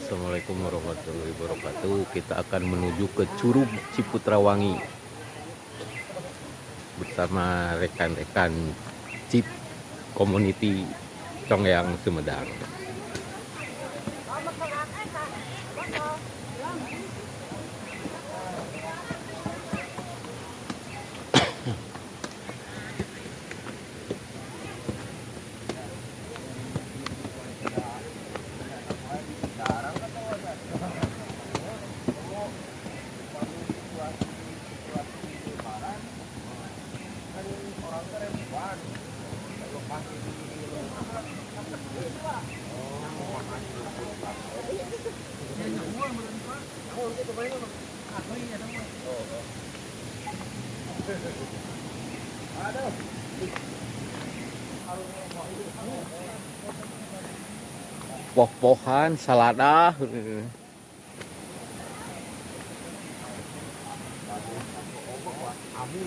Assalamualaikum warahmatullahi wabarakatuh. Kita akan menuju ke Curug Ciputrawangi bersama rekan-rekan Cip Community Congyang Sumedang. Poh-pohan, salada.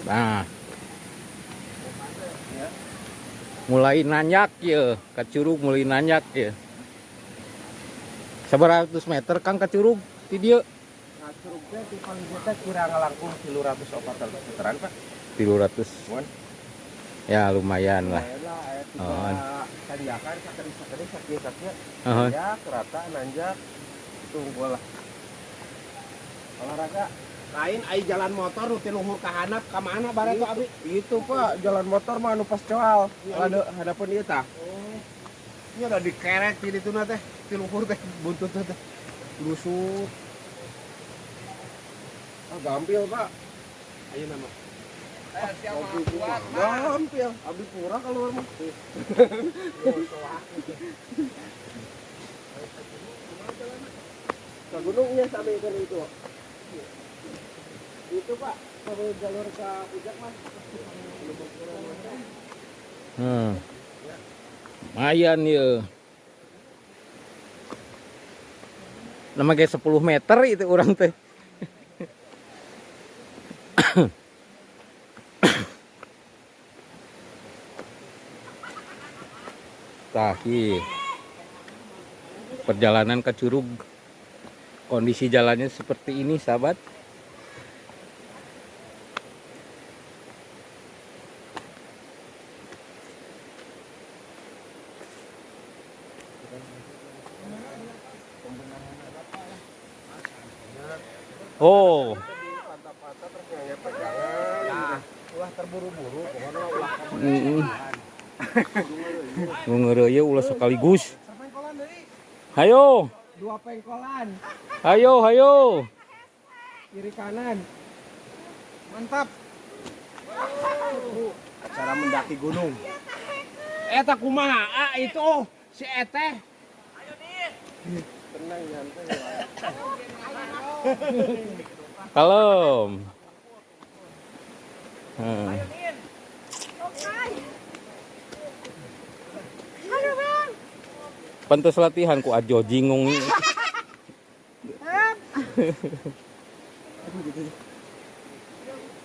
Nah, mulai nanyak ya, ke curug mulai nanyak ya. Sabaratus meter Kang ke curug ti dieu? Nah, curugnya di paling kita kira ngalangkung 300 meteran Pak. 300. Ya lumayan lah. Tanjakan sakit Oh. ya kerata nanjak tunggu lah olahraga lain ai jalan motor nu ti luhur ka handap ka mana bare tuh abi itu Pak jalan motor mah anu pas coal ada hadapan ieu tah ini ada dikerek di ditu teh ti luhur teh buntut teh lusut gampil Pak ayeuna mah gampil abdi pura keluar mah ke gunungnya sampai kan itu Pak sampai jalur ke puncak mas Lumayan ya. Nama kayak 10 meter itu orang teh. Kaki perjalanan ke curug, kondisi jalannya seperti ini sahabat. Oh, ulah terburu-buru ngeureuy ulah sekaligus. Hayo. 2 pengkolan Hayo, hayo. kiri kanan mantap acara mendaki gunung eta kumaha itu si eteh ayo Din tenang nyantai Kalem. ayo Din Pantes latihan ku ajo jingung.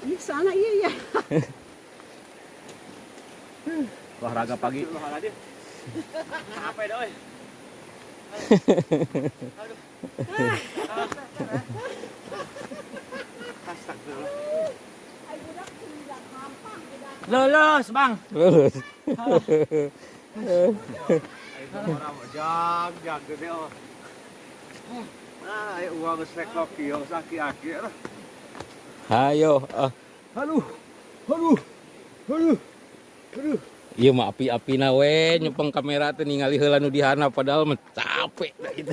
Ini sana iya ya. olahraga pagi olahraga apa ya doi lulus bang Lulus. jag gede oh ayo uang geus kopi yang sakit lah Hayo. aduh aduh aduh aduh Iya mah api-api na we nyepeng kamera teh ningali heula nu dihana padahal mah capek da itu.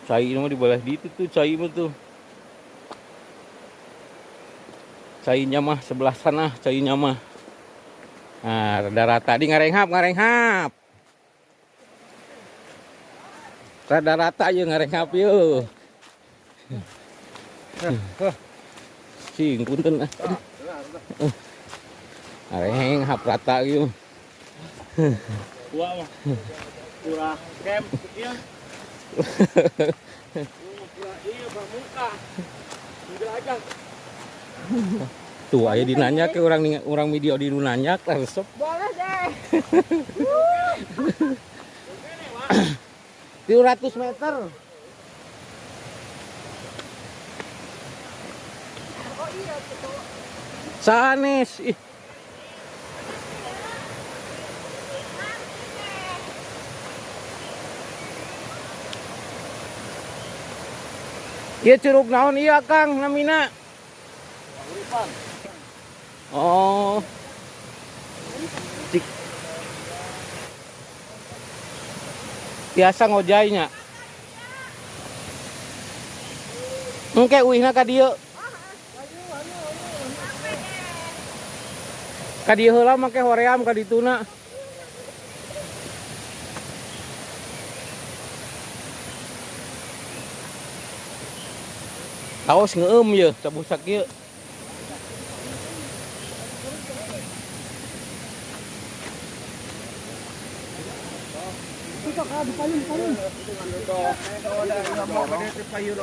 Cai mah di belah di itu tuh cai mah tuh. Cainya mah sebelah sana, cainya mah. Nah, rada-rata di ngarenghap. Rada-rata aja ngarenghap yeuh. Cing punten. Ngarenghap rata gitu. Tua mah. Pura camp iya. Pura iya pramuka. Jelajah. Tuh aya dinanya ke orang video di nanya resep. Boleh deh. 300 meter. Oh iya betul. Sanes. Ih. Ieu curug naon iya Kang namina? Oh. Cik. Biasa ngojainya. Engke uihna ka dieu. Ka dieu heula make hoream ka dituna. Kaos ngeueum ye, cabusak ieu.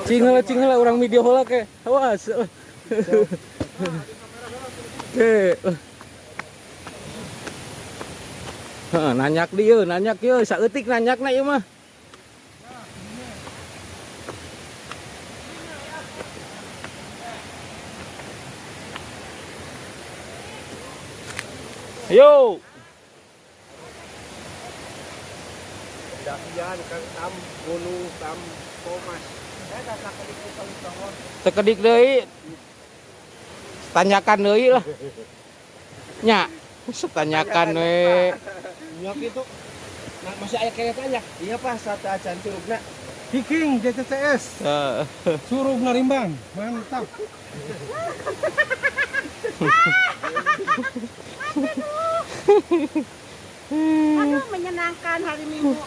Cing heula urang video heula ke. Awas. Ke. Heeh, nanyak dieu, saeutik nanyakna ieu mah. Ayo. Dakian Kang Tam Gunung Tam Komas. Eta sakedik paling tawon. Tekedik deui. Tanyakan deui lah. Nya, tanyakan we. Nya kitu. Nah, masih aya keretanya. Iya Pak, sate acan curugna. Viking JTTS Curug Narimbang, mantap. Aduh menyenangkan hari Minggu.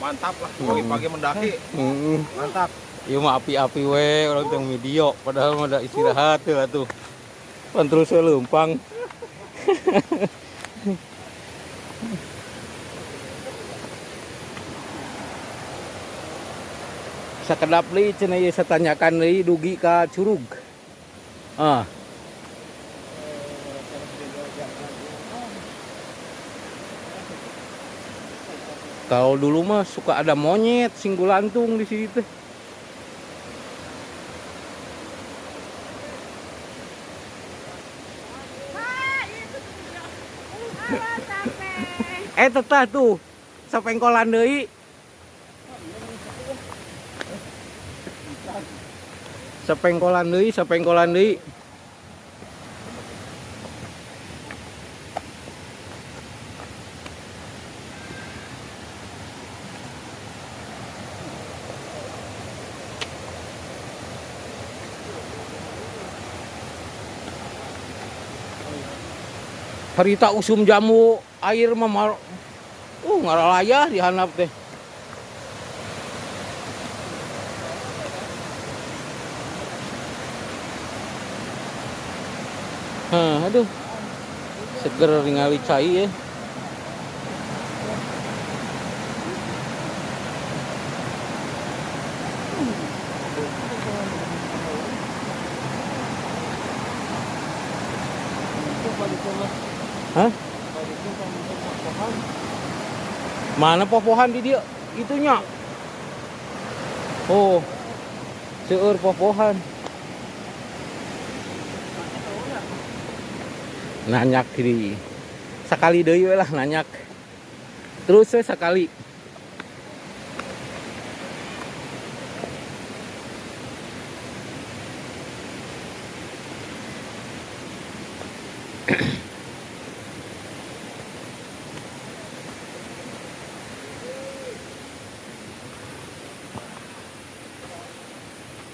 Mantap lah, pagi-pagi mendaki. Mantap. Ieu mah api-api we orang teh video padahal mah ada istirahat teh atuh. Pan terus leumpang. Sakedap deui cenah ieu satanyakan deui dugi ka curug. Ah. Kalau dulu mah suka ada monyet singgulantung di sini teh. Tetah tuh sapengkolan deui. Sapengkolan deui. Harita usum jamu air mah ngaralayah di handap teh. Aduh. Seger ningali cai ya. Hah? Mana popohan di dia? Itunya. Oh. Seueur popohan. Nanyak di sakali deui we lah nanyak. Terus we sakali.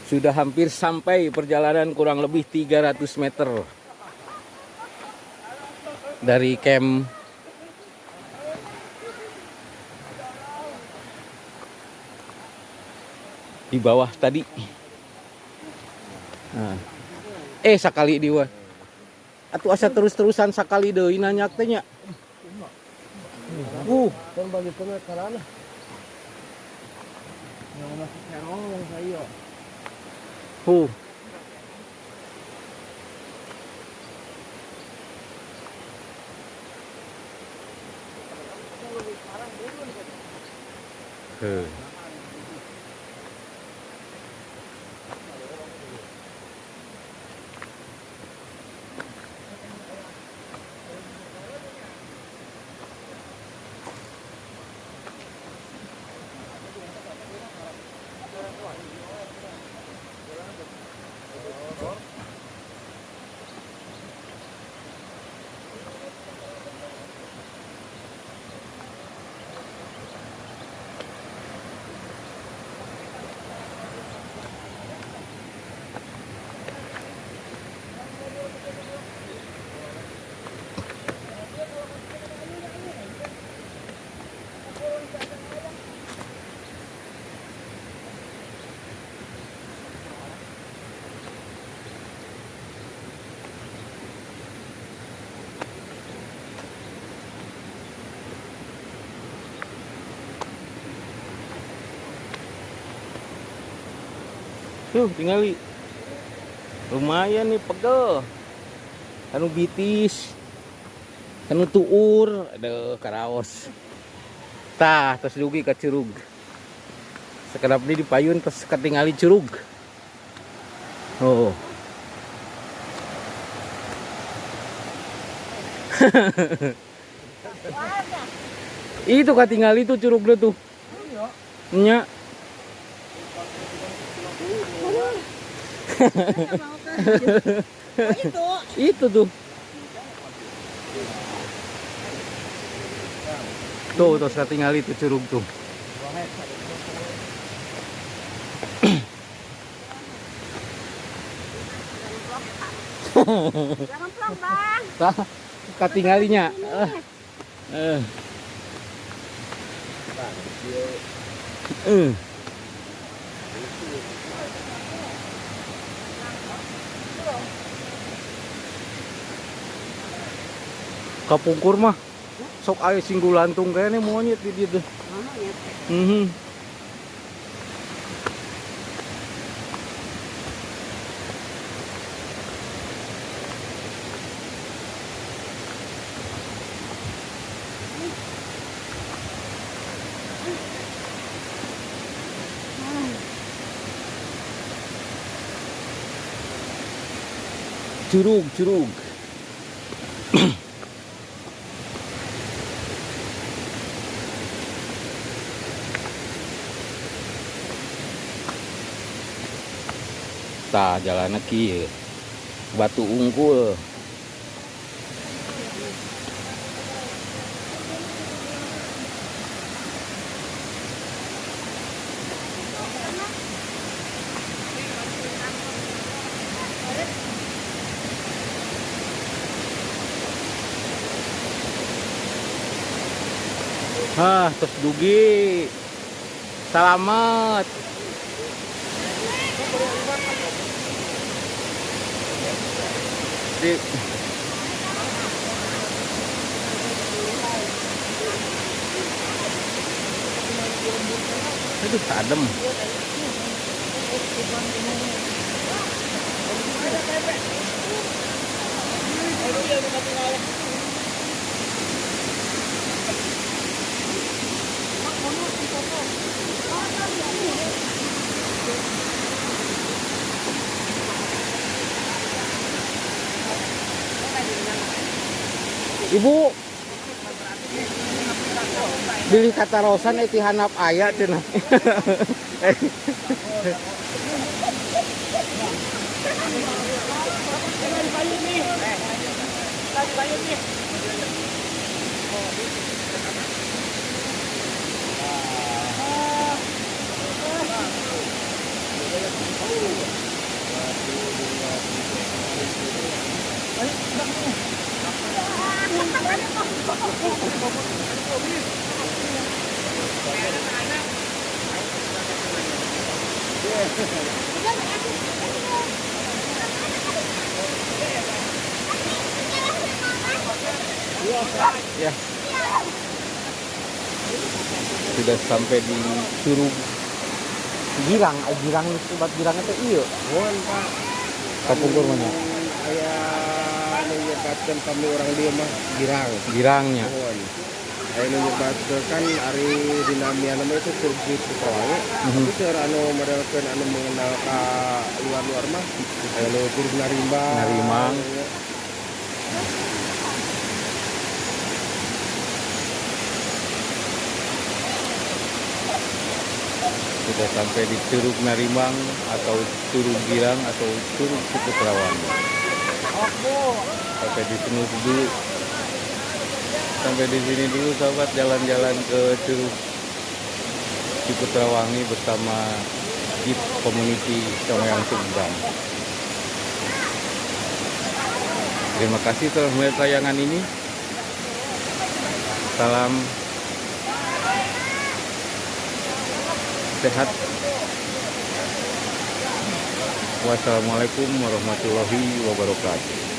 Sudah hampir sampai perjalanan kurang lebih 300 meter dari camp di bawah tadi. Nah. Sakali diwa. Atuh asa terus-terusan sakali deui nanyak teh nya. Kan bagi kena karana. Yang masuk serong saya. Tuh, tingali. Lumayan nih pegel. Anu bitis. Anu tuur, aduh karaos. Tah, terus dugi ka curug. Sekedap di payun terus ketingali curug. Oh. Itu katingali tuh curugnya tuh. Nya. Itu tuh. Tuh, terus ketinggal itu curug tuh. Jangan plong, Bang. Ketinggalinya. Kapungkur mah sok aya singgulantung kayaknya monyet di dieu. Curug. Tah jalan kieu. Batu unggul. Terus dugi. Selamat. Itu adem. Ibu beli kata rosan ti hanap aya cenah. Ya. Sudah sampai di Curug Girang sobat girang itu iya. Mohon Pak. Kapungkur mana? Aya nyebatkeun kami orang dia mah girang. Girangnya. Mohon. Aya nyebatkeun kan ari dinamian nama itu Curug Citrawangi. Tapi seueur anu modelkeun anu mengenal ka luar-luar mah aya nu Curug Narimbang. Narimang. Sudah sampai di Curug Narimang atau Curug Girang atau Curug Ciputrawangi. Sampai di sini dulu. Sampai di sini dulu sahabat, jalan-jalan ke Curug Ciputrawangi bersama GIP Community Comeang Sumedang. Terima kasih telah melihat tayangan ini. Salam sehat. Wassalamualaikum warahmatullahi wabarakatuh.